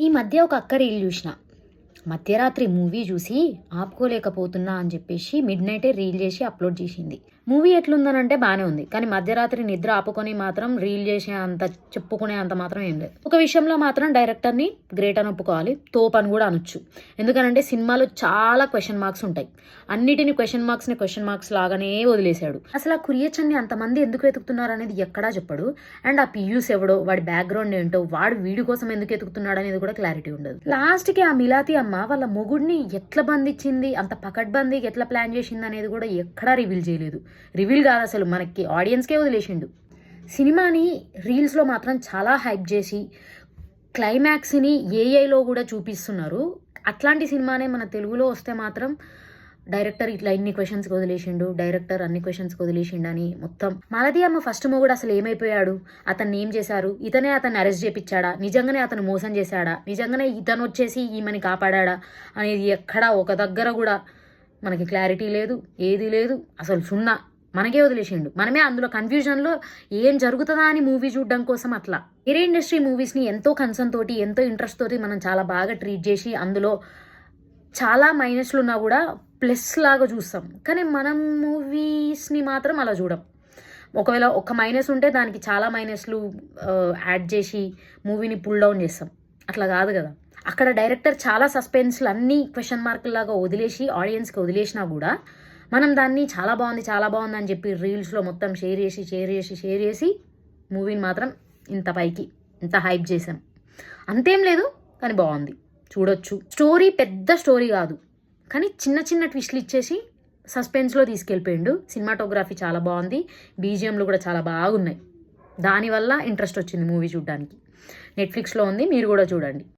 ఈ మధ్య ఒక అక్క రీల్ చూసిన. మధ్యరాత్రి మూవీ చూసి ఆపుకోలేకపోతున్నా అని చెప్పేసి మిడ్ నైటే రీల్ చేసి అప్లోడ్ చేసింది. మూవీ ఎట్లుందనంటే బాగానే ఉంది, కానీ మధ్యరాత్రి నిద్ర ఆపుకొని మాత్రం రీల్ చేసే అంత చెప్పుకునే అంత మాత్రం ఏం లేదు. ఒక విషయంలో మాత్రం డైరెక్టర్ని గ్రేట్ అని ఒప్పుకోవాలి, తోపు అని కూడా అనొచ్చు. ఎందుకనంటే సినిమాలో చాలా క్వశ్చన్ మార్క్స్ ఉంటాయి. అన్నిటిని క్వశ్చన్ మార్క్స్ లాగానే వదిలేశాడు. అసలు ఆ కురియచ్చన్ని అంతమంది ఎందుకు వెతుకుతున్నారు అనేది ఎక్కడా చెప్పడు. అండ్ ఆ పియూస్ ఎవడో, వాడి బ్యాక్గ్రౌండ్ ఏంటో, వాడు వీడి కోసం ఎందుకు వెతుకుతున్నాడు అనేది కూడా క్లారిటీ ఉండదు. లాస్ట్కి ఆ మిలాతి అమ్మ వాళ్ళ మొగుడిని ఎట్లా బంధించింది, అంత పకడ్బందీకి ఎట్లా ప్లాన్ చేసింది అనేది కూడా ఎక్కడా రివీల్ చేయలేదు. రివీల్ కాదు, అసలు మనకి ఆడియన్స్కే వదిలేసిండు. సినిమాని రీల్స్లో మాత్రం చాలా హైప్ చేసి క్లైమాక్స్ని ఏఐలో కూడా చూపిస్తున్నారు. అట్లాంటి సినిమానే మన తెలుగులో వస్తే మాత్రం డైరెక్టర్ ఇట్లా ఇన్ని క్వశ్చన్స్కి వదిలేసిండు, డైరెక్టర్ అన్ని క్వశ్చన్స్కి వదిలేసిండు అని మొత్తం. మాలతి అమ్మ ఫస్ట్ మొగుడు అసలు ఏమైపోయాడు, అతన్ని ఏం చేశారు, ఇతనే అతన్ని అరెస్ట్ చేపించాడా, నిజంగానే అతను మోసం చేశాడా, నిజంగానే ఇతను వచ్చేసి ఈమెని కాపాడా అనేది ఎక్కడా ఒక దగ్గర కూడా మనకి క్లారిటీ లేదు, ఏది లేదు, అసలు సున్నా. మనకే వదిలేసిండు. మనమే అందులో కన్ఫ్యూజన్లో ఏం జరుగుతుందా అని మూవీ చూడడం కోసం అట్లా. వేరే ఇండస్ట్రీ మూవీస్ని ఎంతో కన్సర్న్ తోటి, ఎంతో ఇంట్రెస్ట్ తోటి మనం చాలా బాగా ట్రీట్ చేసి అందులో చాలా మైనస్లు ఉన్నా కూడా ప్లస్ లాగా చూస్తాం. కానీ మనం మూవీస్ని మాత్రం అలా చూడం. ఒకవేళ ఒక మైనస్ ఉంటే దానికి చాలా మైనస్లు యాడ్ చేసి మూవీని పుల్ డౌన్ చేస్తాం. అట్లా కాదు కదా. అక్కడ డైరెక్టర్ చాలా సస్పెన్స్లు అన్నీ క్వశ్చన్ మార్కులాగా వదిలేసి ఆడియన్స్కి వదిలేసినా కూడా మనం దాన్ని చాలా బాగుంది అని చెప్పి రీల్స్లో మొత్తం షేర్ చేసి మూవీని మాత్రం ఇంత పైకి ఇంత హైప్ చేసాం. అంతేం లేదు, కానీ బాగుంది, చూడొచ్చు. స్టోరీ పెద్ద స్టోరీ కాదు, కానీ చిన్న ట్విస్ట్లు ఇచ్చేసి సస్పెన్స్లో తీసుకెళ్ళిపోయిండు. సినిమాటోగ్రఫీ చాలా బాగుంది, బీజిఎంలు కూడా చాలా బాగున్నాయి. దానివల్ల ఇంట్రెస్ట్ వచ్చింది మూవీ చూడడానికి. నెట్ఫ్లిక్స్లో ఉంది, మీరు కూడా చూడండి.